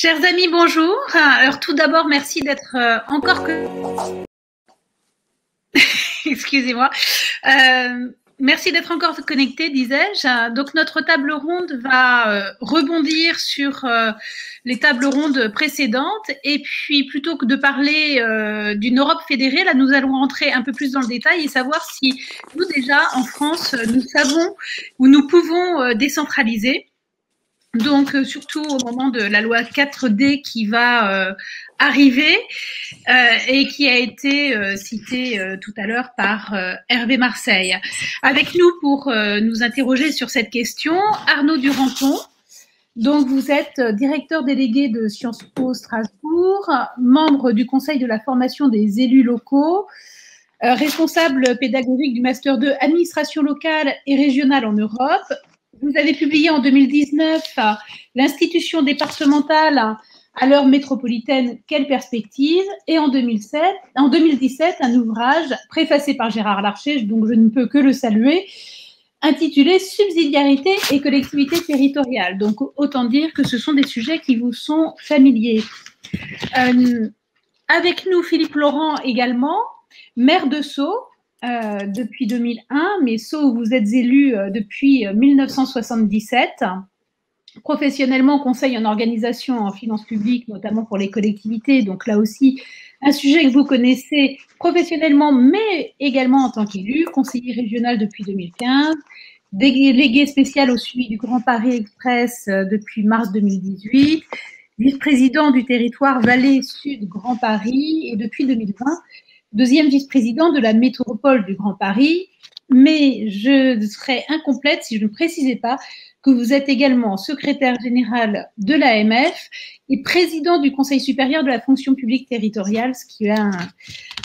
Chers amis, bonjour. Alors tout d'abord, merci d'être encore excusez-moi. Merci d'être encore connectés, disais-je. Donc notre table ronde va rebondir sur les tables rondes précédentes. Et puis plutôt que de parler d'une Europe fédérée, là nous allons rentrer un peu plus dans le détail et savoir si nous déjà en France, nous savons ou nous pouvons décentraliser. Donc, surtout au moment de la loi 4D qui va arriver et qui a été citée tout à l'heure par Hervé Marseille. Avec nous pour nous interroger sur cette question, Arnaud Duranton. Donc, vous êtes directeur délégué de Sciences Po Strasbourg, membre du Conseil de la formation des élus locaux, responsable pédagogique du Master 2 Administration locale et régionale en Europe. Vous avez publié en 2019 l'institution départementale à l'heure métropolitaine, quelle perspective, et en 2017, un ouvrage préfacé par Gérard Larcher, donc je ne peux que le saluer, intitulé Subsidiarité et collectivité territoriale. Donc autant dire que ce sont des sujets qui vous sont familiers. Avec nous, Philippe Laurent également, maire de Sceaux, depuis 2001, mais Sceaux, vous êtes élu depuis 1977, professionnellement conseil en organisation en finances publiques, notamment pour les collectivités, donc là aussi un sujet que vous connaissez professionnellement, mais également en tant qu'élu, conseiller régional depuis 2015, délégué spécial au suivi du Grand Paris Express depuis mars 2018, vice-président du territoire Vallée Sud Grand Paris et depuis 2020, deuxième vice-président de la métropole du Grand Paris, mais je serais incomplète si je ne précisais pas que vous êtes également secrétaire général de l'AMF et président du Conseil supérieur de la fonction publique territoriale, ce qui a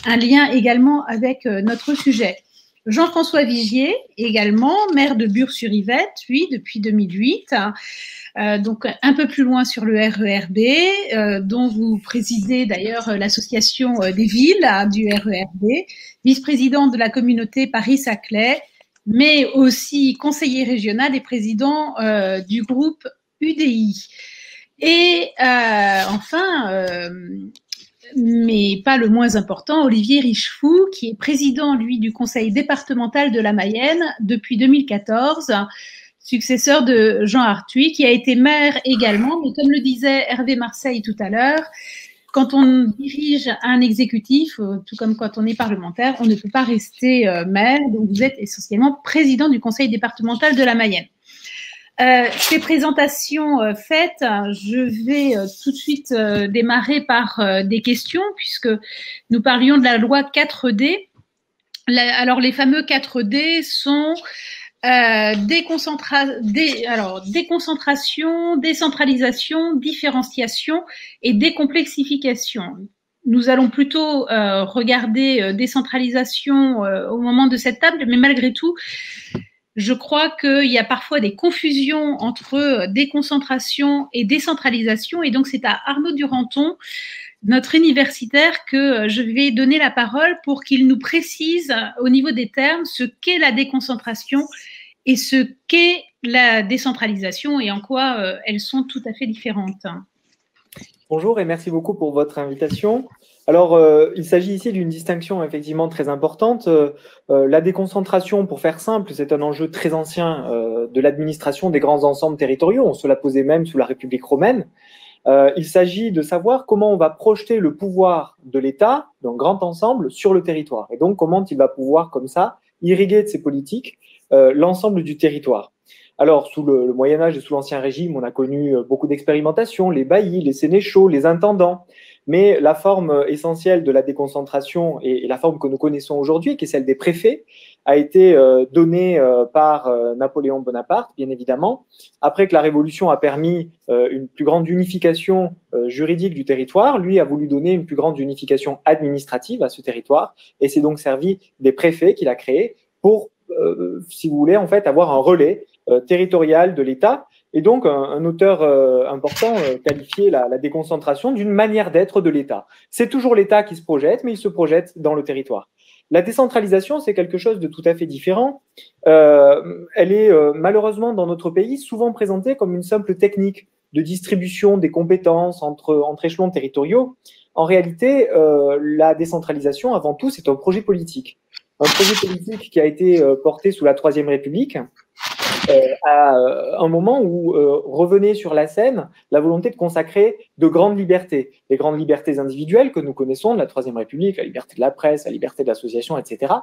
un lien également avec notre sujet. Jean-François Vigier, également maire de Bure-sur-Yvette, lui, depuis 2008, donc un peu plus loin sur le RERB, dont vous présidez d'ailleurs l'association des villes du RERB, vice-président de la communauté Paris-Saclay, mais aussi conseiller régional et président du groupe UDI. Et enfin, mais pas le moins important, Olivier Richefou, qui est président, lui, du conseil départemental de la Mayenne depuis 2014, successeur de Jean Arthuis, qui a été maire également, mais comme le disait Hervé Marseille tout à l'heure, quand on dirige un exécutif, tout comme quand on est parlementaire, on ne peut pas rester maire, donc vous êtes essentiellement président du conseil départemental de la Mayenne. Ces présentations faites, je vais tout de suite démarrer par des questions, puisque nous parlions de la loi 4D. Alors, les fameux 4D sont déconcentration, décentralisation, différenciation et décomplexification. Nous allons plutôt regarder décentralisation au moment de cette table, mais malgré tout, je crois qu'il y a parfois des confusions entre déconcentration et décentralisation, et donc c'est à Arnaud Duranton, notre universitaire, que je vais donner la parole pour qu'il nous précise au niveau des termes ce qu'est la déconcentration et ce qu'est la décentralisation et en quoi elles sont tout à fait différentes. Bonjour et merci beaucoup pour votre invitation. Alors, il s'agit ici d'une distinction effectivement très importante. La déconcentration, pour faire simple, c'est un enjeu très ancien de l'administration des grands ensembles territoriaux. On se l'a posé même sous la République romaine. Il s'agit de savoir comment on va projeter le pouvoir de l'État, d'un grand ensemble, sur le territoire. Et donc, comment il va pouvoir, comme ça, irriguer de ses politiques l'ensemble du territoire. Alors, sous le Moyen-Âge et sous l'Ancien Régime, on a connu beaucoup d'expérimentations, les baillis, les sénéchaux, les intendants. Mais la forme essentielle de la déconcentration et la forme que nous connaissons aujourd'hui, qui est celle des préfets, a été donnée par Napoléon Bonaparte, bien évidemment, après que la Révolution a permis une plus grande unification juridique du territoire. Lui a voulu donner une plus grande unification administrative à ce territoire, et c'est donc servi des préfets qu'il a créés pour, si vous voulez, en fait, avoir un relais territorial de l'État. Et donc, un auteur important qualifiait la déconcentration d'une manière d'être de l'État. C'est toujours l'État qui se projette, mais il se projette dans le territoire. La décentralisation, c'est quelque chose de tout à fait différent. Elle est malheureusement dans notre pays souvent présentée comme une simple technique. de distribution des compétences entre échelons territoriaux. En réalité, la décentralisation, avant tout, c'est un projet politique. Un projet politique qui a été porté sous la Troisième République, à un moment où revenait sur la scène la volonté de consacrer de grandes libertés, les grandes libertés individuelles que nous connaissons de la Troisième République, la liberté de la presse, la liberté de l'association, etc.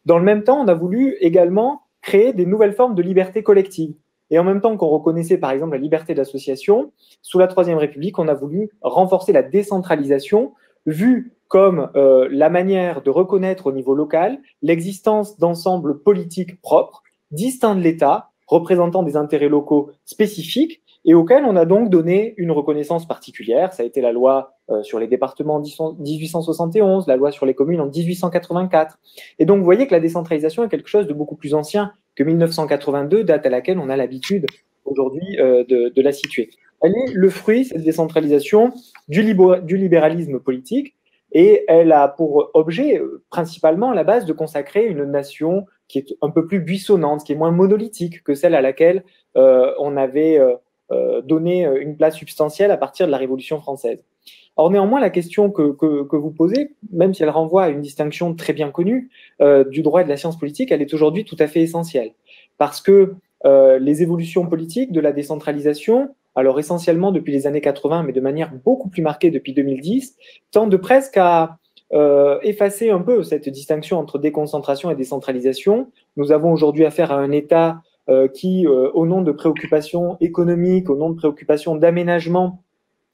Dans le même temps, on a voulu également créer des nouvelles formes de liberté collective. Et en même temps qu'on reconnaissait par exemple la liberté d'association, sous la Troisième République, on a voulu renforcer la décentralisation, vue comme la manière de reconnaître au niveau local l'existence d'ensembles politiques propres, distincts de l'État, représentant des intérêts locaux spécifiques et auxquels on a donc donné une reconnaissance particulière. Ça a été la loi sur les départements en 1871, la loi sur les communes en 1884. Et donc, vous voyez que la décentralisation est quelque chose de beaucoup plus ancien que 1982, date à laquelle on a l'habitude aujourd'hui de la situer. Elle est le fruit, cette décentralisation, du libéralisme politique, et elle a pour objet principalement à la base de consacrer une nation qui est un peu plus buissonnante, qui est moins monolithique que celle à laquelle on avait donné une place substantielle à partir de la Révolution française. Or, néanmoins, la question que vous posez, même si elle renvoie à une distinction très bien connue du droit et de la science politique, elle est aujourd'hui tout à fait essentielle. Parce que les évolutions politiques de la décentralisation, alors essentiellement depuis les années 80, mais de manière beaucoup plus marquée depuis 2010, tendent presque à effacer un peu cette distinction entre déconcentration et décentralisation. Nous avons aujourd'hui affaire à un État qui, au nom de préoccupations économiques, au nom de préoccupations d'aménagement,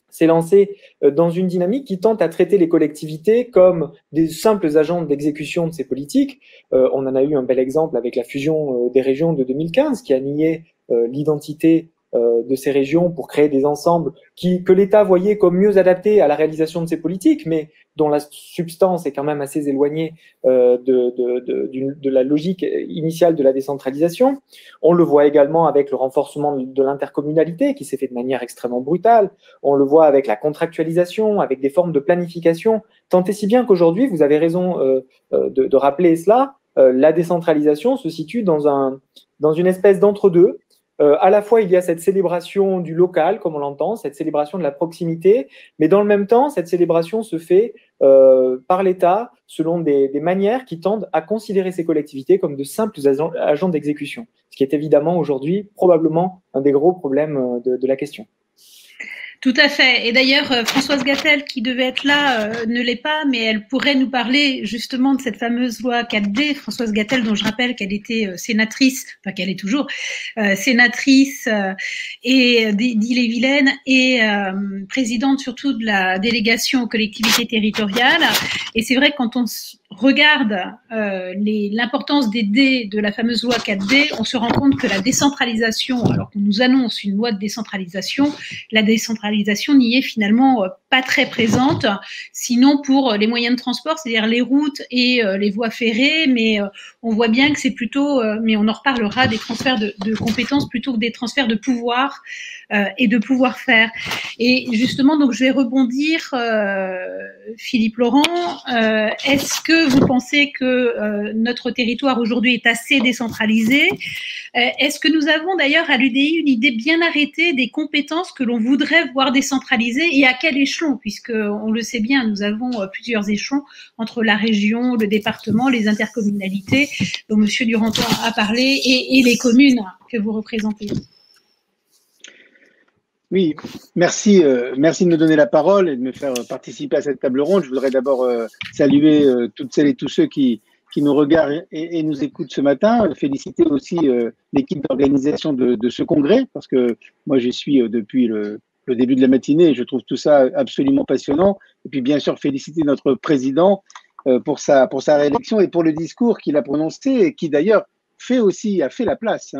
s'est lancé dans une dynamique qui tente à traiter les collectivités comme des simples agents d'exécution de ces politiques. On en a eu un bel exemple avec la fusion des régions de 2015 qui a nié l'identité de ces régions pour créer des ensembles que l'État voyait comme mieux adaptés à la réalisation de ses politiques, mais dont la substance est quand même assez éloignée de la logique initiale de la décentralisation. On le voit également avec le renforcement de l'intercommunalité qui s'est fait de manière extrêmement brutale. On le voit avec la contractualisation, avec des formes de planification, tant et si bien qu'aujourd'hui, vous avez raison de rappeler cela, la décentralisation se situe dans une espèce d'entre-deux. À la fois, il y a cette célébration du local, comme on l'entend, cette célébration de la proximité, mais dans le même temps, cette célébration se fait par l'État selon des manières qui tendent à considérer ces collectivités comme de simples agents d'exécution, ce qui est évidemment aujourd'hui probablement un des gros problèmes de la question. Tout à fait. Et d'ailleurs, Françoise Gatel, qui devait être là, ne l'est pas, mais elle pourrait nous parler justement de cette fameuse loi 4D. Françoise Gatel, dont je rappelle qu'elle était sénatrice, enfin qu'elle est toujours sénatrice et d'Ille-et-Vilaine et présidente surtout de la délégation aux collectivités territoriales. Et c'est vrai que quand on regarde l'importance des D de la fameuse loi 4D, on se rend compte que la décentralisation, alors qu'on nous annonce une loi de décentralisation, la décentralisation n'y est finalement pas très présente, sinon pour les moyens de transport, c'est-à-dire les routes et les voies ferrées, mais on voit bien que c'est plutôt, mais on en reparlera, des transferts de compétences plutôt que des transferts de pouvoir et de pouvoir faire. Et justement, donc je vais rebondir, Philippe Laurent, est-ce que vous pensez que notre territoire aujourd'hui est assez décentralisé? Est-ce que nous avons d'ailleurs à l'UDI une idée bien arrêtée des compétences que l'on voudrait voir décentralisées et à quel échelon? Puisque on le sait bien, nous avons plusieurs échelons entre la région, le département, les intercommunalités dont Monsieur Duranton a parlé et les communes que vous représentez. Oui, merci de me donner la parole et de me faire participer à cette table ronde. Je voudrais d'abord saluer toutes celles et tous ceux qui nous regardent et nous écoutent ce matin. Féliciter aussi l'équipe d'organisation de ce congrès, parce que moi j'y suis depuis le début de la matinée et je trouve tout ça absolument passionnant. Et puis bien sûr féliciter notre président pour sa réélection et pour le discours qu'il a prononcé et qui d'ailleurs a fait la place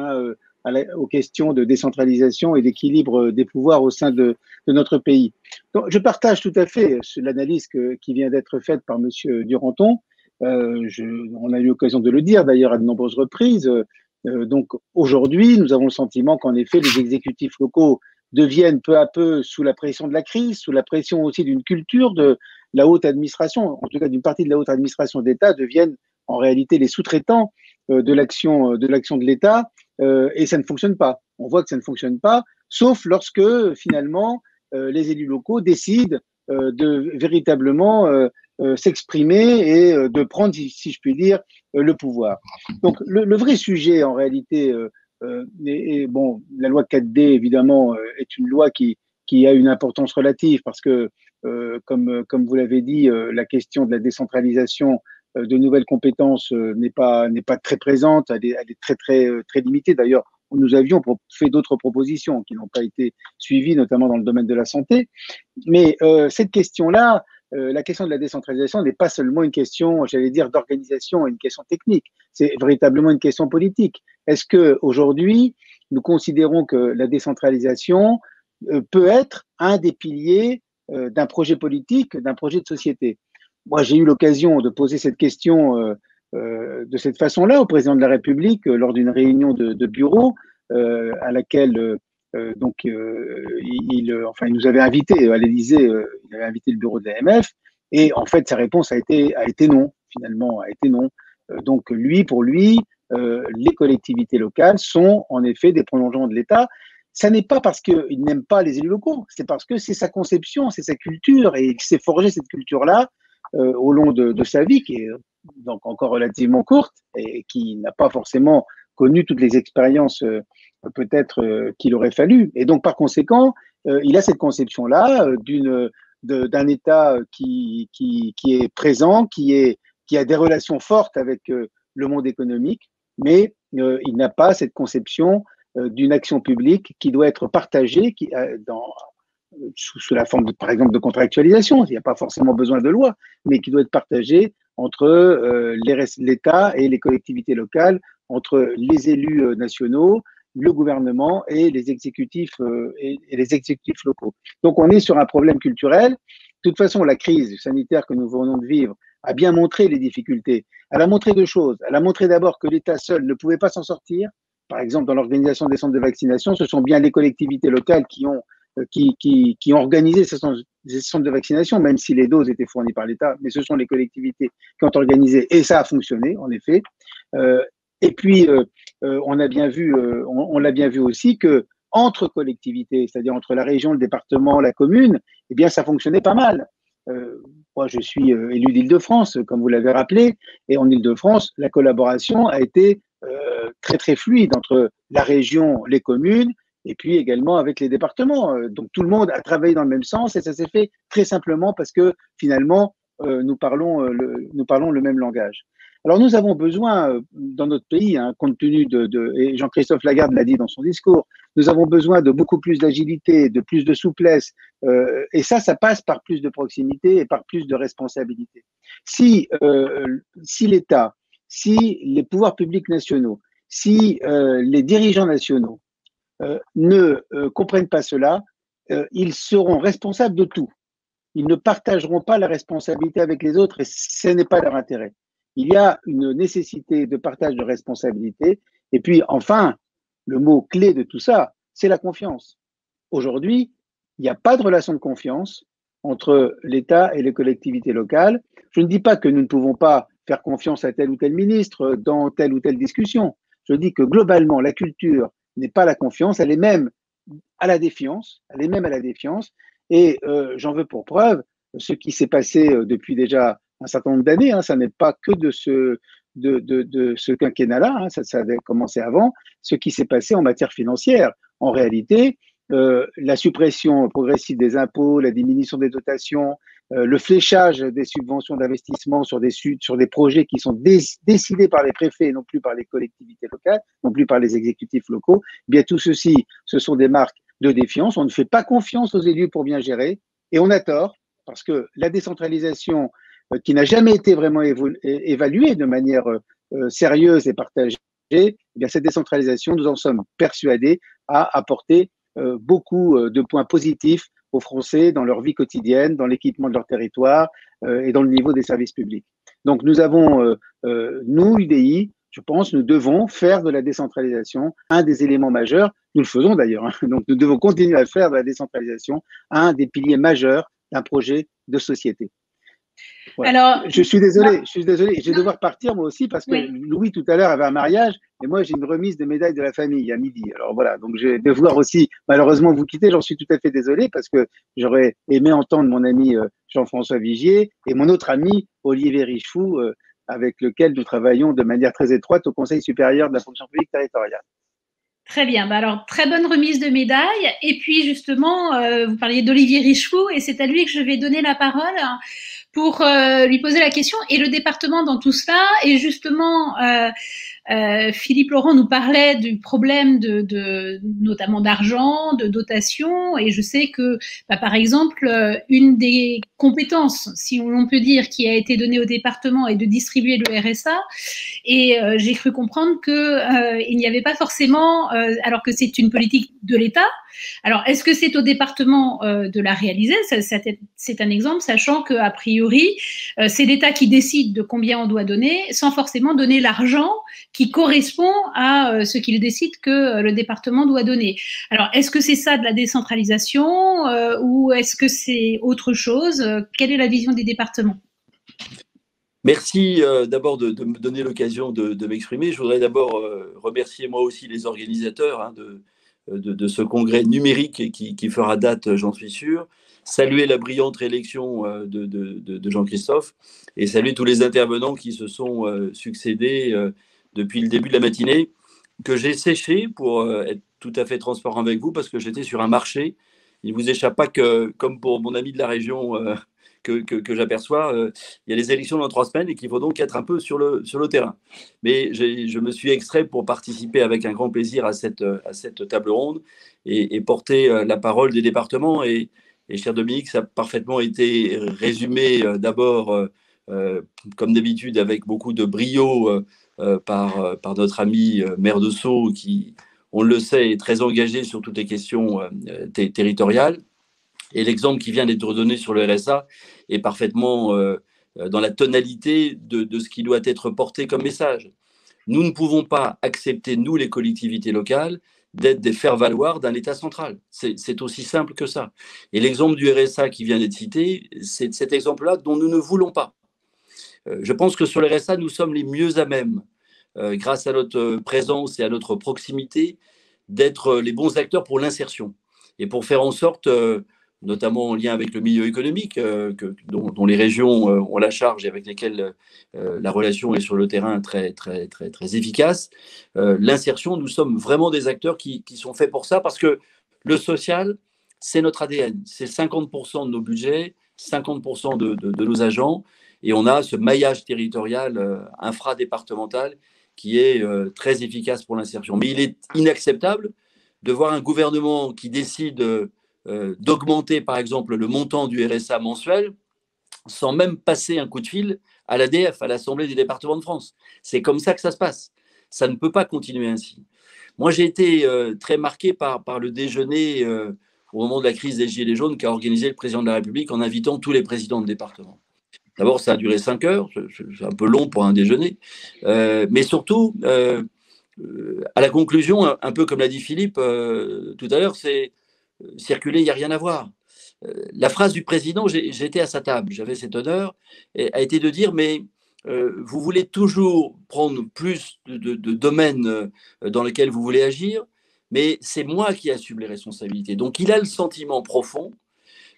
aux questions de décentralisation et d'équilibre des pouvoirs au sein de notre pays. Donc, je partage tout à fait l'analyse qui vient d'être faite par Monsieur Duranton. On a eu l'occasion de le dire d'ailleurs à de nombreuses reprises. Donc aujourd'hui, nous avons le sentiment qu'en effet, les exécutifs locaux deviennent peu à peu sous la pression de la crise, sous la pression aussi d'une culture de la haute administration, en tout cas d'une partie de la haute administration d'État, deviennent en réalité les sous-traitants de l'action de l'État. Et ça ne fonctionne pas. On voit que ça ne fonctionne pas. sauf lorsque finalement les élus locaux décident de véritablement s'exprimer et de prendre, si je puis dire, le pouvoir. Donc le vrai sujet en réalité, bon, la loi 4D évidemment est une loi qui a une importance relative parce que, comme vous l'avez dit, la question de la décentralisation de nouvelles compétences n'est pas très présente, elle est très limitée. D'ailleurs, nous avions fait d'autres propositions qui n'ont pas été suivies, notamment dans le domaine de la santé. Mais cette question-là, la question de la décentralisation n'est pas seulement une question, j'allais dire, d'organisation, une question technique. C'est véritablement une question politique. Est-ce que aujourd'hui, nous considérons que la décentralisation peut être un des piliers d'un projet politique, d'un projet de société? Moi, j'ai eu l'occasion de poser cette question de cette façon-là au président de la République lors d'une réunion de bureau à laquelle il nous avait invités à l'Élysée, il avait invité le bureau de l'AMF, et en fait, sa réponse a été non, finalement, a été non. Donc, pour lui, les collectivités locales sont en effet des prolongements de l'État. Ça n'est pas parce qu'il n'aime pas les élus locaux, c'est parce que c'est sa conception, c'est sa culture, et il s'est forgé cette culture-là au long de sa vie, qui est donc encore relativement courte, et qui n'a pas forcément connu toutes les expériences peut-être qu'il aurait fallu. Et donc, par conséquent, il a cette conception-là d'un État qui est présent, qui a des relations fortes avec le monde économique, mais il n'a pas cette conception d'une action publique qui doit être partagée sous la forme, par exemple, de contractualisation. Il n'y a pas forcément besoin de loi, mais qui doit être partagée entre l'État et les collectivités locales, entre les élus nationaux, le gouvernement et les exécutifs locaux. Donc on est sur un problème culturel. De toute façon, la crise sanitaire que nous venons de vivre a bien montré les difficultés. Elle a montré deux choses. Elle a montré d'abord que l'État seul ne pouvait pas s'en sortir. Par exemple, dans l'organisation des centres de vaccination, ce sont bien les collectivités locales qui ont organisé ces centres de vaccination, même si les doses étaient fournies par l'État, mais ce sont les collectivités qui ont organisé, et ça a fonctionné, en effet. Et puis, on l'a bien vu aussi que entre collectivités, c'est-à-dire entre la région, le département, la commune, eh bien, ça fonctionnait pas mal. Moi, je suis élu d'Île-de-France, comme vous l'avez rappelé, et en Île-de-France, la collaboration a été très, très fluide entre la région, les communes, et puis également avec les départements. Donc, tout le monde a travaillé dans le même sens, et ça s'est fait très simplement parce que, finalement, nous parlons le même langage. Alors, nous avons besoin, dans notre pays, compte tenu et Jean-Christophe Lagarde l'a dit dans son discours, nous avons besoin de beaucoup plus d'agilité, de plus de souplesse, et ça passe par plus de proximité et par plus de responsabilité. Si l'État, si les pouvoirs publics nationaux, si les dirigeants nationaux ne comprennent pas cela, ils seront responsables de tout. Ils ne partageront pas la responsabilité avec les autres et ce n'est pas leur intérêt. Il y a une nécessité de partage de responsabilité. Et puis, enfin, le mot clé de tout ça, c'est la confiance. Aujourd'hui, il n'y a pas de relation de confiance entre l'État et les collectivités locales. Je ne dis pas que nous ne pouvons pas faire confiance à tel ou tel ministre dans telle ou telle discussion. Je dis que globalement, la culture n'est pas la confiance, elle est même à la défiance. Elle est même à la défiance. Et j'en veux pour preuve ce qui s'est passé depuis déjà un certain nombre d'années. Ça n'est pas que de ce quinquennat-là, ça avait commencé avant, ce qui s'est passé en matière financière. En réalité, la suppression progressive des impôts, la diminution des dotations, le fléchage des subventions d'investissement sur des projets qui sont décidés par les préfets et non plus par les collectivités locales, non plus par les exécutifs locaux, eh bien tout ceci, ce sont des marques de défiance. On ne fait pas confiance aux élus pour bien gérer et on a tort parce que la décentralisation qui n'a jamais été vraiment évaluée de manière sérieuse et partagée, eh bien cette décentralisation, nous en sommes persuadés, a apporté beaucoup de points positifs aux Français dans leur vie quotidienne, dans l'équipement de leur territoire et dans le niveau des services publics. Donc nous avons, nous, UDI, je pense, nous devons faire de la décentralisation un des éléments majeurs. Nous le faisons d'ailleurs. Donc nous devons continuer à faire de la décentralisation un des piliers majeurs d'un projet de société. Voilà. Alors, je suis désolé, je vais devoir partir moi aussi parce que oui. Louis tout à l'heure avait un mariage et moi j'ai une remise de médaille de la famille à midi. Alors voilà, donc je vais devoir aussi malheureusement vous quitter, j'en suis tout à fait désolé parce que j'aurais aimé entendre mon ami Jean-François Vigier et mon autre ami Olivier Richefou avec lequel nous travaillons de manière très étroite au Conseil supérieur de la fonction publique territoriale. Très bien. Bah alors, très bonne remise de médaille. Et puis, justement, vous parliez d'Olivier Richefou et c'est à lui que je vais donner la parole pour lui poser la question. Et le département dans tout cela, et justement, Philippe Laurent nous parlait du problème notamment d'argent, de dotation, et je sais que, par exemple, une des compétences, si on peut dire, qui a été donnée au département est de distribuer le RSA, et j'ai cru comprendre que il n'y avait pas forcément, alors que c'est une politique de l'État. Alors, est-ce que c'est au département de la réaliser? C'est un exemple, sachant qu'a priori, c'est l'État qui décide de combien on doit donner, sans forcément donner l'argent qui correspond à ce qu'il décide que le département doit donner. Alors, est-ce que c'est ça de la décentralisation ou est-ce que c'est autre chose? Quelle est la vision des départements? Merci d'abord de me donner l'occasion de m'exprimer. Je voudrais d'abord remercier moi aussi les organisateurs de ce congrès numérique qui fera date, j'en suis sûr. Saluer la brillante réélection de Jean-Christophe et saluer tous les intervenants qui se sont succédés depuis le début de la matinée, que j'ai séché pour être tout à fait transparent avec vous parce que j'étais sur un marché. Il ne vous échappe pas que, comme pour mon ami de la région que j'aperçois, il y a les élections dans 3 semaines et qu'il faut donc être un peu sur le terrain. Mais je me suis extrait pour participer avec un grand plaisir à cette table ronde et porter la parole des départements. Et cher Dominique, ça a parfaitement été résumé d'abord, comme d'habitude, avec beaucoup de brio par notre ami maire de Sceaux qui, on le sait, est très engagé sur toutes les questions territoriales. Et l'exemple qui vient d'être donné sur le RSA est parfaitement dans la tonalité de ce qui doit être porté comme message. Nous ne pouvons pas accepter, nous, les collectivités locales, d'être des faire-valoir d'un État central. C'est aussi simple que ça. Et l'exemple du RSA qui vient d'être cité, c'est cet exemple-là dont nous ne voulons pas. Je pense que sur le RSA, nous sommes les mieux à même, grâce à notre présence et à notre proximité, d'être les bons acteurs pour l'insertion et pour faire en sorte, notamment en lien avec le milieu économique, dont les régions ont la charge et avec lesquelles la relation est sur le terrain très, très, très, très efficace. L'insertion, nous sommes vraiment des acteurs qui sont faits pour ça parce que le social, c'est notre ADN. C'est 50% de nos budgets, 50% de nos agents. Et on a ce maillage territorial infradépartemental qui est très efficace pour l'insertion. Mais il est inacceptable de voir un gouvernement qui décide d'augmenter, par exemple, le montant du RSA mensuel sans même passer un coup de fil à l'ADF, à l'Assemblée des départements de France. C'est comme ça que ça se passe. Ça ne peut pas continuer ainsi. Moi, j'ai été très marqué par le déjeuner au moment de la crise des Gilets jaunes qu'a organisé le président de la République en invitant tous les présidents de département. D'abord, ça a duré 5 heures, c'est un peu long pour un déjeuner, mais surtout, à la conclusion, un peu comme l'a dit Philippe tout à l'heure, c'est circuler, il n'y a rien à voir. La phrase du président, j'étais à sa table, j'avais cet honneur, a été de dire, mais vous voulez toujours prendre plus de domaines dans lesquels vous voulez agir, mais c'est moi qui assume les responsabilités. Donc il a le sentiment profond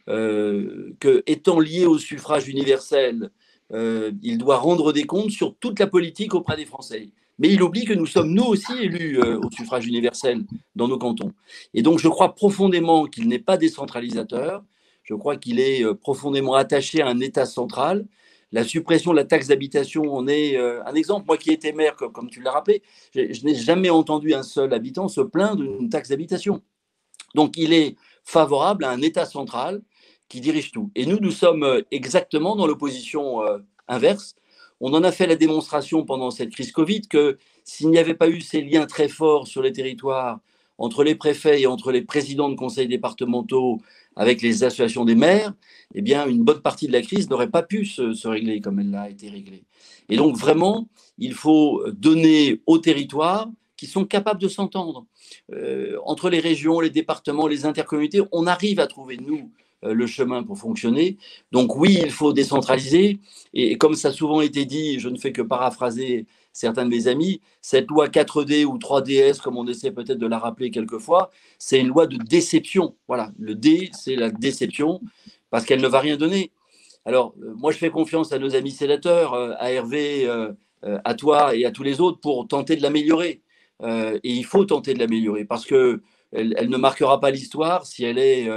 que, étant lié au suffrage universel, il doit rendre des comptes sur toute la politique auprès des Français. Mais il oublie que nous sommes nous aussi élus au suffrage universel dans nos cantons. Et donc je crois profondément qu'il n'est pas décentralisateur, je crois qu'il est profondément attaché à un État central. La suppression de la taxe d'habitation en est un exemple. Moi qui étais maire, comme tu l'as rappelé, je n'ai jamais entendu un seul habitant se plaindre d'une taxe d'habitation. Donc il est favorable à un État central qui dirige tout. Et nous sommes exactement dans l'opposition inverse. On en a fait la démonstration pendant cette crise Covid que s'il n'y avait pas eu ces liens très forts sur les territoires entre les préfets et entre les présidents de conseils départementaux avec les associations des maires, eh bien, une bonne partie de la crise n'aurait pas pu se régler comme elle a été réglée. Et donc, vraiment, il faut donner aux territoires qui sont capables de s'entendre. Entre les régions, les départements, les intercommunautés, on arrive à trouver, nous, le chemin pour fonctionner. Donc oui, il faut décentraliser. Et comme ça a souvent été dit, je ne fais que paraphraser certains de mes amis, cette loi 4D ou 3DS, comme on essaie peut-être de la rappeler quelquefois, c'est une loi de déception. Voilà, le D, c'est la déception, parce qu'elle ne va rien donner. Alors, moi, je fais confiance à nos amis sénateurs, à Hervé, à toi et à tous les autres pour tenter de l'améliorer. Et il faut tenter de l'améliorer parce qu'elle ne marquera pas l'histoire si elle est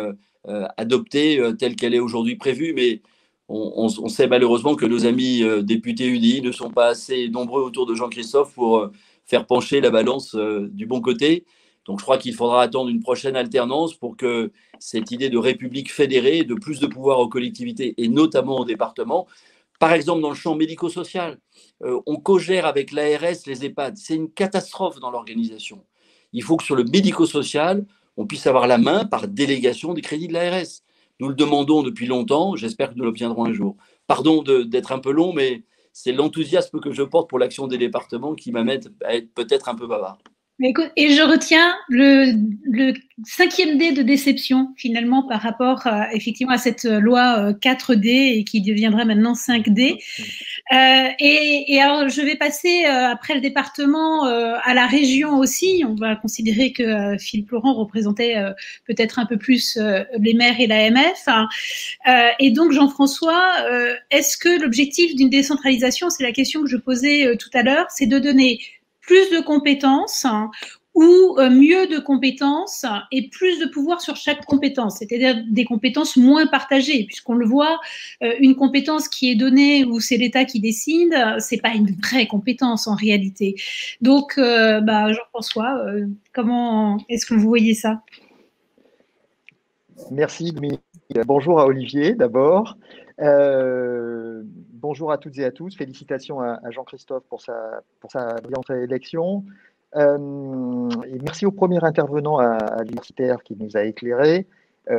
adoptée telle qu'elle est aujourd'hui prévue. Mais on sait malheureusement que nos amis députés UDI ne sont pas assez nombreux autour de Jean-Christophe pour faire pencher la balance du bon côté. Donc, je crois qu'il faudra attendre une prochaine alternance pour que cette idée de république fédérée, de plus de pouvoir aux collectivités et notamment aux départements, par exemple dans le champ médico-social, on cogère avec l'ARS les EHPAD. C'est une catastrophe dans l'organisation. Il faut que sur le médico-social, on puisse avoir la main par délégation des crédits de l'ARS. Nous le demandons depuis longtemps, j'espère que nous l'obtiendrons un jour. Pardon d'être un peu long, mais c'est l'enthousiasme que je porte pour l'action des départements qui m'amène à être peut-être un peu bavard. Et je retiens le 5e D de déception, finalement, par rapport effectivement à cette loi 4D et qui deviendra maintenant 5D. Et alors, je vais passer après le département à la région aussi. On va considérer que Philippe Laurent représentait peut-être un peu plus les maires et l'AMF. Et donc, Jean-François, est-ce que l'objectif d'une décentralisation, c'est la question que je posais tout à l'heure, c'est de donner plus de compétences ou mieux de compétences et plus de pouvoir sur chaque compétence, c'est-à-dire des compétences moins partagées, puisqu'on le voit, une compétence qui est donnée où c'est l'État qui décide, c'est pas une vraie compétence en réalité. Donc, Jean-François, comment est-ce que vous voyez ça? Merci, Dominique. Bonjour à Olivier d'abord. Bonjour à toutes et à tous. Félicitations à Jean-Christophe pour sa brillante élection. Et merci au premier intervenant à l'universitaire qui nous a éclairés.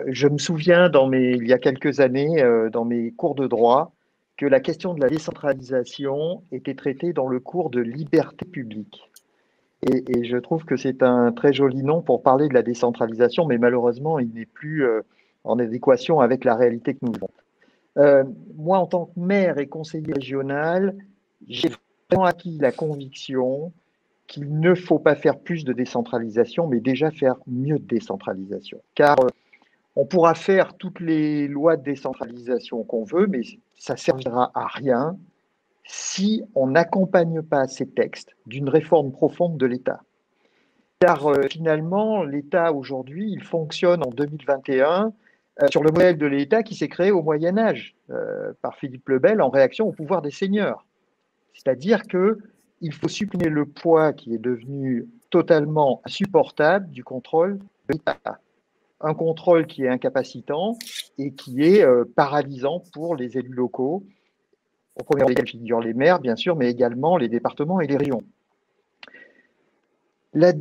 Je me souviens, il y a quelques années, dans mes cours de droit, que la question de la décentralisation était traitée dans le cours de liberté publique. Et je trouve que c'est un très joli nom pour parler de la décentralisation, mais malheureusement, il n'est plus en adéquation avec la réalité que nous vivons. Moi, en tant que maire et conseiller régional, j'ai vraiment acquis la conviction qu'il ne faut pas faire plus de décentralisation, mais déjà faire mieux de décentralisation. Car on pourra faire toutes les lois de décentralisation qu'on veut, mais ça ne servira à rien si on n'accompagne pas ces textes d'une réforme profonde de l'État. Car finalement, l'État aujourd'hui, il fonctionne en 2021 sur le modèle de l'État qui s'est créé au Moyen-Âge par Philippe le Bel en réaction au pouvoir des seigneurs. C'est-à-dire qu'il faut supprimer le poids qui est devenu totalement insupportable du contrôle de l'État. Un contrôle qui est incapacitant et qui est paralysant pour les élus locaux, au premier rang desquels figurent les maires, bien sûr, mais également les départements et les régions. La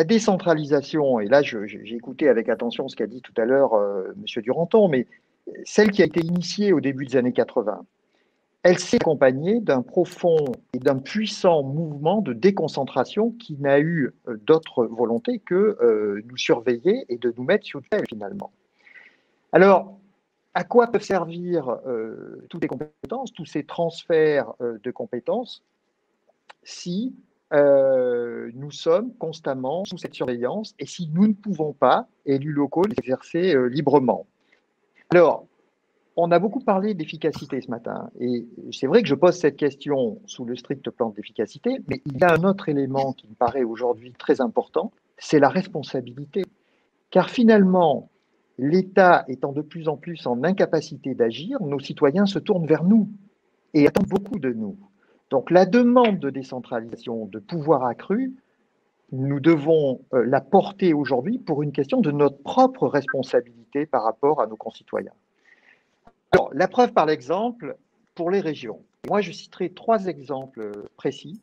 décentralisation, et là j'ai écouté avec attention ce qu'a dit tout à l'heure M. Duranton, mais celle qui a été initiée au début des années 80, elle s'est accompagnée d'un profond et d'un puissant mouvement de déconcentration qui n'a eu d'autre volonté que nous surveiller et de nous mettre sous tutelle finalement. Alors, à quoi peuvent servir toutes les compétences, tous ces transferts de compétences si nous sommes constamment sous cette surveillance et si nous ne pouvons pas, élus locaux, les exercer librement? Alors, on a beaucoup parlé d'efficacité ce matin et c'est vrai que je pose cette question sous le strict plan d'efficacité, mais il y a un autre élément qui me paraît aujourd'hui très important, c'est la responsabilité. Car finalement, l'État étant de plus en plus en incapacité d'agir, nos citoyens se tournent vers nous et attendent beaucoup de nous. Donc la demande de décentralisation, de pouvoir accru, nous devons la porter aujourd'hui pour une question de notre propre responsabilité par rapport à nos concitoyens. Alors, la preuve par l'exemple pour les régions. Moi, je citerai 3 exemples précis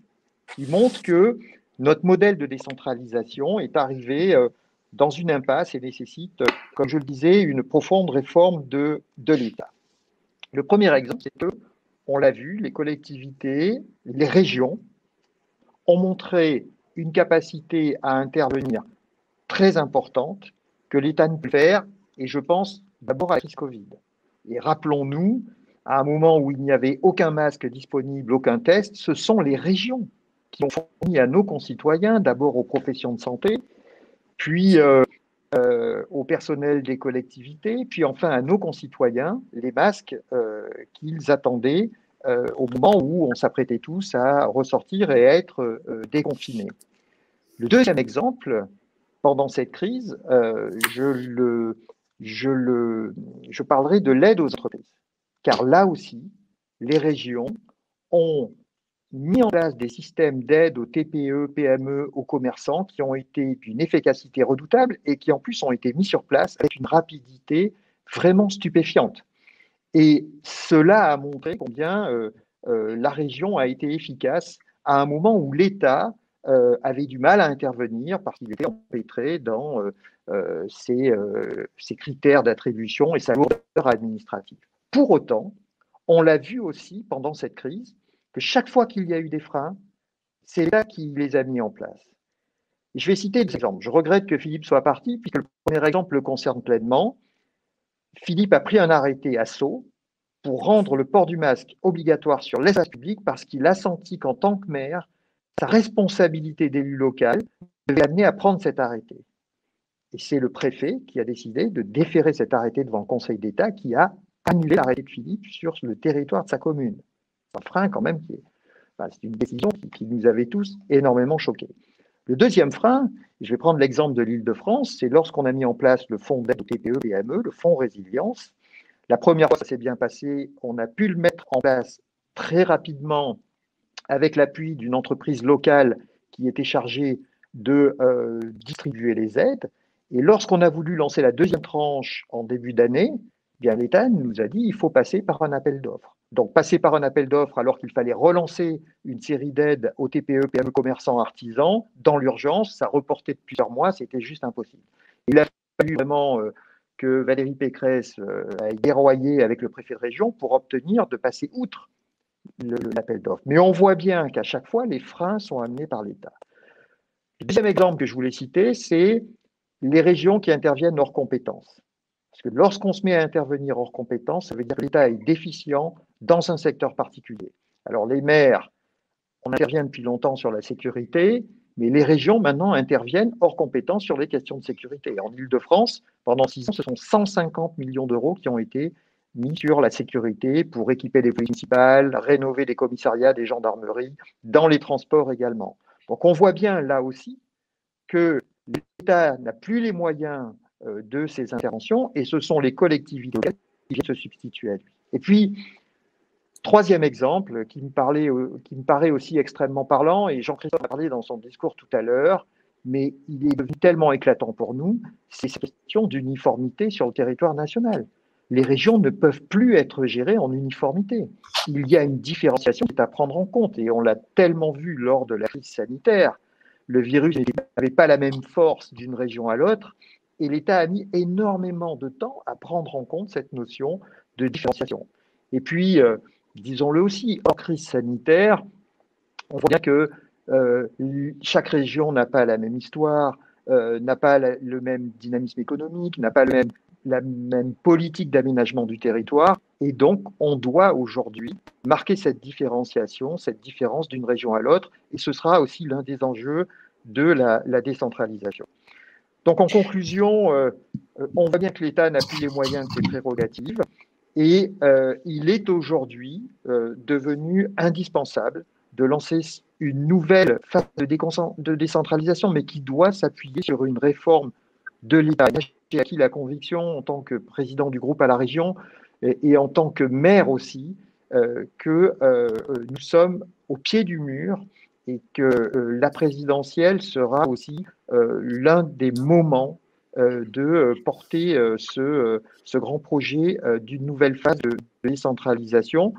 qui montrent que notre modèle de décentralisation est arrivé dans une impasse et nécessite, comme je le disais, une profonde réforme de l'État. Le premier exemple, c'est que, on l'a vu, les collectivités, les régions ont montré une capacité à intervenir très importante que l'État ne peut faire, et je pense d'abord à la crise Covid. Et rappelons-nous, à un moment où il n'y avait aucun masque disponible, aucun test, ce sont les régions qui ont fourni à nos concitoyens, d'abord aux professions de santé, puis au personnel des collectivités, puis enfin à nos concitoyens, les masques qu'ils attendaient au moment où on s'apprêtait tous à ressortir et à être déconfinés. Le deuxième exemple, pendant cette crise, je parlerai de l'aide aux entreprises. Car là aussi, les régions ont mis en place des systèmes d'aide aux TPE, PME, aux commerçants qui ont été d'une efficacité redoutable et qui en plus ont été mis sur place avec une rapidité vraiment stupéfiante. Et cela a montré combien la région a été efficace à un moment où l'État avait du mal à intervenir parce qu'il était empêtré dans ses critères d'attribution et sa lourdeur administrative. Pour autant, on l'a vu aussi pendant cette crise, que chaque fois qu'il y a eu des freins, c'est l'État qui les a mis en place. Et je vais citer des exemples. Je regrette que Philippe soit parti, puisque le premier exemple le concerne pleinement. Philippe a pris un arrêté à Sceaux pour rendre le port du masque obligatoire sur l'espace public parce qu'il a senti qu'en tant que maire, sa responsabilité d'élu local devait l'amener à prendre cet arrêté. Et c'est le préfet qui a décidé de déférer cet arrêté devant le Conseil d'État qui a annulé l'arrêté de Philippe sur le territoire de sa commune. C'est un frein quand même c'est une décision qui nous avait tous énormément choqués. Le deuxième frein, je vais prendre l'exemple de l'Île-de-France, c'est lorsqu'on a mis en place le fonds d'aide au TPE-PME, le fonds résilience. La première fois, ça s'est bien passé, on a pu le mettre en place très rapidement avec l'appui d'une entreprise locale qui était chargée de distribuer les aides. Et lorsqu'on a voulu lancer la deuxième tranche en début d'année, bien l'État nous a dit qu'il faut passer par un appel d'offres. Donc, passer par un appel d'offres alors qu'il fallait relancer une série d'aides aux TPE, PME, commerçants, artisans, dans l'urgence, ça reportait de plusieurs mois, c'était juste impossible. Il a fallu vraiment que Valérie Pécresse aille guerroyer avec le préfet de région pour obtenir de passer outre l'appel d'offres. Mais on voit bien qu'à chaque fois, les freins sont amenés par l'État. Le deuxième exemple que je voulais citer, c'est les régions qui interviennent hors compétences. Parce que lorsqu'on se met à intervenir hors compétences, ça veut dire que l'État est déficient dans un secteur particulier. Alors les maires, on intervient depuis longtemps sur la sécurité, mais les régions maintenant interviennent hors compétences sur les questions de sécurité. En Île-de-France, pendant 6 ans, ce sont 150 millions d'euros qui ont été mis sur la sécurité pour équiper des polices municipales, rénover des commissariats, des gendarmeries, dans les transports également. Donc on voit bien là aussi que l'État n'a plus les moyens de ces interventions et ce sont les collectivités locales qui viennent se substituer à lui. Et puis, troisième exemple qui me paraît aussi extrêmement parlant, et Jean-Christophe a parlé dans son discours tout à l'heure, mais il est devenu tellement éclatant pour nous, c'est cette question d'uniformité sur le territoire national. Les régions ne peuvent plus être gérées en uniformité. Il y a une différenciation qui est à prendre en compte, et on l'a tellement vu lors de la crise sanitaire. Le virus n'avait pas la même force d'une région à l'autre, et l'État a mis énormément de temps à prendre en compte cette notion de différenciation. Et puis, disons-le aussi, hors crise sanitaire, on voit bien que chaque région n'a pas la même histoire, n'a pas le même dynamisme économique, n'a pas la même politique d'aménagement du territoire. Et donc, on doit aujourd'hui marquer cette différenciation, cette différence d'une région à l'autre. Et ce sera aussi l'un des enjeux de la décentralisation. Donc, en conclusion, on voit bien que l'État n'a plus les moyens de ses prérogatives et il est aujourd'hui devenu indispensable de lancer une nouvelle phase de décentralisation, mais qui doit s'appuyer sur une réforme de l'État. J'ai acquis la conviction, en tant que président du groupe à la région et en tant que maire aussi, que nous sommes au pied du mur et que la présidentielle sera aussi l'un des moments de porter ce grand projet d'une nouvelle phase de décentralisation.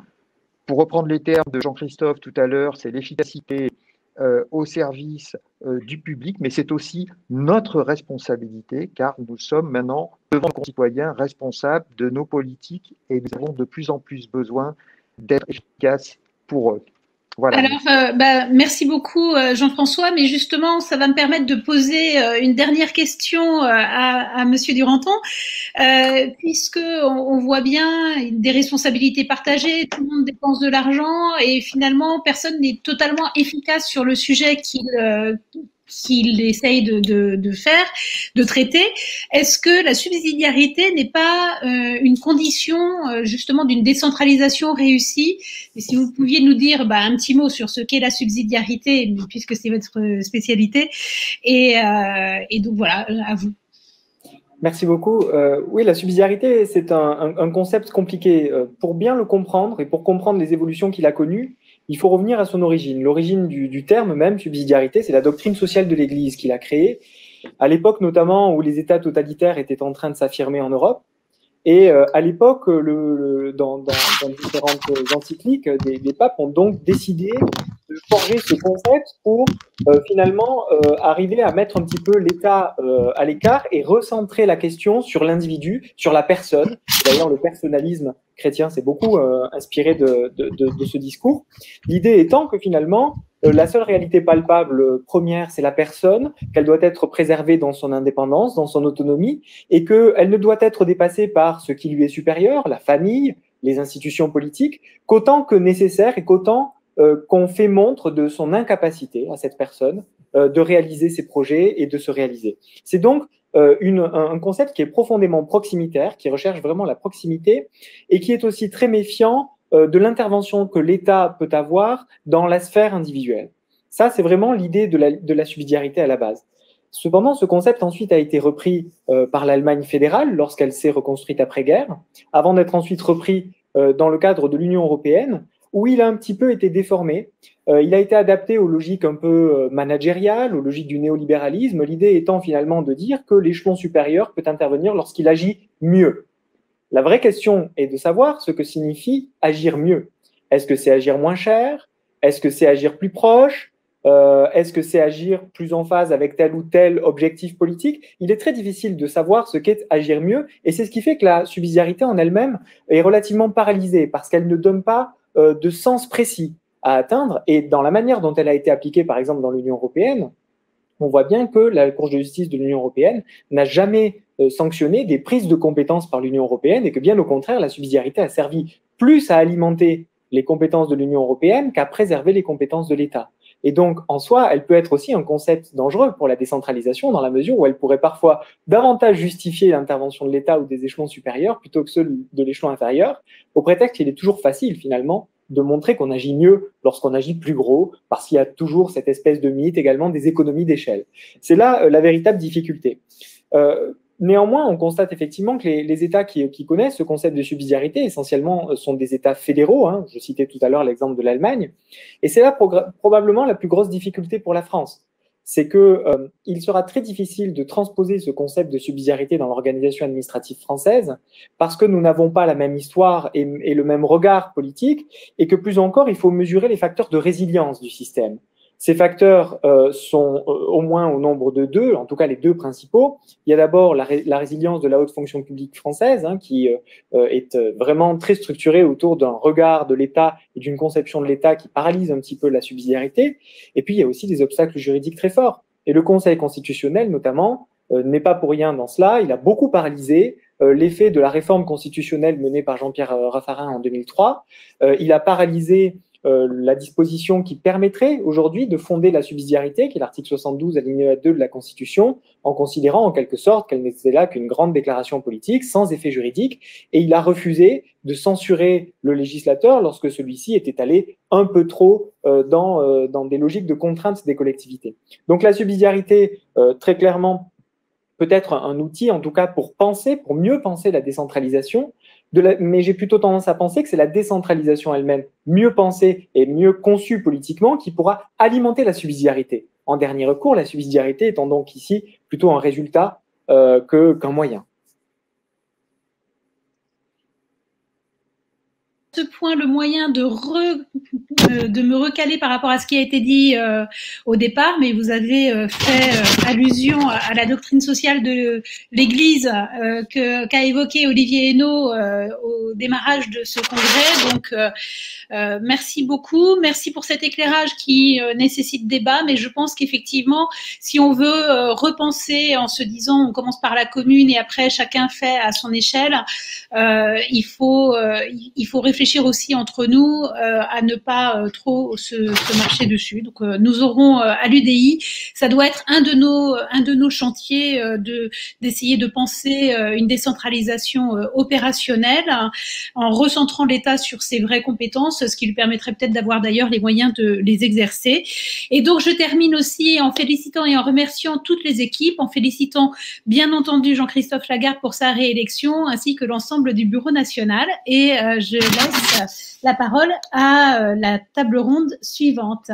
Pour reprendre les termes de Jean-Christophe tout à l'heure, c'est l'efficacité au service du public, mais c'est aussi notre responsabilité, car nous sommes maintenant, devant nos concitoyens, responsables de nos politiques et nous avons de plus en plus besoin d'être efficaces pour eux. Voilà. Alors, merci beaucoup Jean-François, mais justement, ça va me permettre de poser une dernière question à Monsieur Duranton, puisque on voit bien des responsabilités partagées, tout le monde dépense de l'argent et finalement personne n'est totalement efficace sur le sujet qu'il essaye de faire, de traiter. Est-ce que la subsidiarité n'est pas une condition justement d'une décentralisation réussie? Et si vous pouviez nous dire un petit mot sur ce qu'est la subsidiarité, puisque c'est votre spécialité, et donc voilà, à vous. Merci beaucoup. Oui, la subsidiarité, c'est un concept compliqué. Pour bien le comprendre et pour comprendre les évolutions qu'il a connues, il faut revenir à son origine. L'origine du terme même, subsidiarité, c'est la doctrine sociale de l'Église qu'il a créée, à l'époque notamment où les États totalitaires étaient en train de s'affirmer en Europe. Et à l'époque, dans différentes encycliques, des papes ont donc décidé de forger ce concept pour finalement arriver à mettre un petit peu l'État à l'écart et recentrer la question sur l'individu, sur la personne. D'ailleurs, le personnalisme chrétien s'est beaucoup inspiré de ce discours. L'idée étant que finalement, la seule réalité palpable première, c'est la personne, qu'elle doit être préservée dans son indépendance, dans son autonomie, et qu'elle ne doit être dépassée par ce qui lui est supérieur, la famille, les institutions politiques, qu'autant que nécessaire et qu'autant qu'on fait montre de son incapacité à cette personne de réaliser ses projets et de se réaliser. C'est donc un concept qui est profondément proximitaire, qui recherche vraiment la proximité et qui est aussi très méfiant de l'intervention que l'État peut avoir dans la sphère individuelle. Ça, c'est vraiment l'idée de la subsidiarité à la base. Cependant, ce concept ensuite a été repris par l'Allemagne fédérale lorsqu'elle s'est reconstruite après-guerre, avant d'être ensuite repris dans le cadre de l'Union européenne, où il a un petit peu été déformé. Il a été adapté aux logiques un peu managériales, aux logiques du néolibéralisme, l'idée étant finalement de dire que l'échelon supérieur peut intervenir lorsqu'il agit mieux. La vraie question est de savoir ce que signifie agir mieux. Est-ce que c'est agir moins cher? Est-ce que c'est agir plus proche? Est-ce que c'est agir plus en phase avec tel ou tel objectif politique? Il est très difficile de savoir ce qu'est agir mieux, et c'est ce qui fait que la subsidiarité en elle-même est relativement paralysée, parce qu'elle ne donne pas de sens précis à atteindre, et dans la manière dont elle a été appliquée, par exemple, dans l'Union européenne, on voit bien que la Cour de justice de l'Union européenne n'a jamais sanctionné des prises de compétences par l'Union européenne, et que bien au contraire, la subsidiarité a servi plus à alimenter les compétences de l'Union européenne qu'à préserver les compétences de l'État. Et donc, en soi, elle peut être aussi un concept dangereux pour la décentralisation, dans la mesure où elle pourrait parfois davantage justifier l'intervention de l'État ou des échelons supérieurs plutôt que ceux de l'échelon inférieur, au prétexte qu'il est toujours facile, finalement, de montrer qu'on agit mieux lorsqu'on agit plus gros, parce qu'il y a toujours cette espèce de mythe également des économies d'échelle. C'est là la véritable difficulté. Néanmoins, on constate effectivement que les États qui connaissent ce concept de subsidiarité, essentiellement, sont des États fédéraux. Hein. Je citais tout à l'heure l'exemple de l'Allemagne. Et c'est là probablement la plus grosse difficulté pour la France. C'est qu'il sera très difficile de transposer ce concept de subsidiarité dans l'organisation administrative française, parce que nous n'avons pas la même histoire et le même regard politique, et que plus encore, il faut mesurer les facteurs de résilience du système. Ces facteurs sont au moins au nombre de deux, en tout cas les deux principaux. Il y a d'abord la résilience de la haute fonction publique française, hein, qui est vraiment très structurée autour d'un regard de l'État et d'une conception de l'État qui paralyse un petit peu la subsidiarité. Et puis, il y a aussi des obstacles juridiques très forts. Et le Conseil constitutionnel, notamment, n'est pas pour rien dans cela. Il a beaucoup paralysé l'effet de la réforme constitutionnelle menée par Jean-Pierre Raffarin en 2003. Il a paralysé la disposition qui permettrait aujourd'hui de fonder la subsidiarité, qui est l'article 72 alinéa 2 de la Constitution, en considérant en quelque sorte qu'elle n'était là qu'une grande déclaration politique sans effet juridique, et il a refusé de censurer le législateur lorsque celui-ci était allé un peu trop dans des logiques de contrainte des collectivités. Donc la subsidiarité, très clairement, peut être un outil, en tout cas pour mieux penser la décentralisation, mais j'ai plutôt tendance à penser que c'est la décentralisation elle-même, mieux pensée et mieux conçue politiquement, qui pourra alimenter la subsidiarité. En dernier recours, la subsidiarité étant donc ici plutôt un résultat qu'un moyen. ce point le moyen de me recaler par rapport à ce qui a été dit au départ, mais vous avez fait allusion à la doctrine sociale de l'Église qu'a évoqué Olivier Henno au démarrage de ce congrès. Donc, merci beaucoup. Merci pour cet éclairage qui nécessite débat, mais je pense qu'effectivement, si on veut repenser en se disant on commence par la commune et après chacun fait à son échelle, il faut réfléchir aussi entre nous à ne pas trop se marcher dessus. Donc nous aurons à l'UDI, ça doit être un de nos chantiers d'essayer de penser une décentralisation opérationnelle en recentrant l'État sur ses vraies compétences, ce qui lui permettrait peut-être d'avoir d'ailleurs les moyens de les exercer. Et donc je termine aussi en félicitant et en remerciant toutes les équipes, en félicitant bien entendu Jean-Christophe Lagarde pour sa réélection ainsi que l'ensemble du bureau national, et je laisse la parole à la table ronde suivante.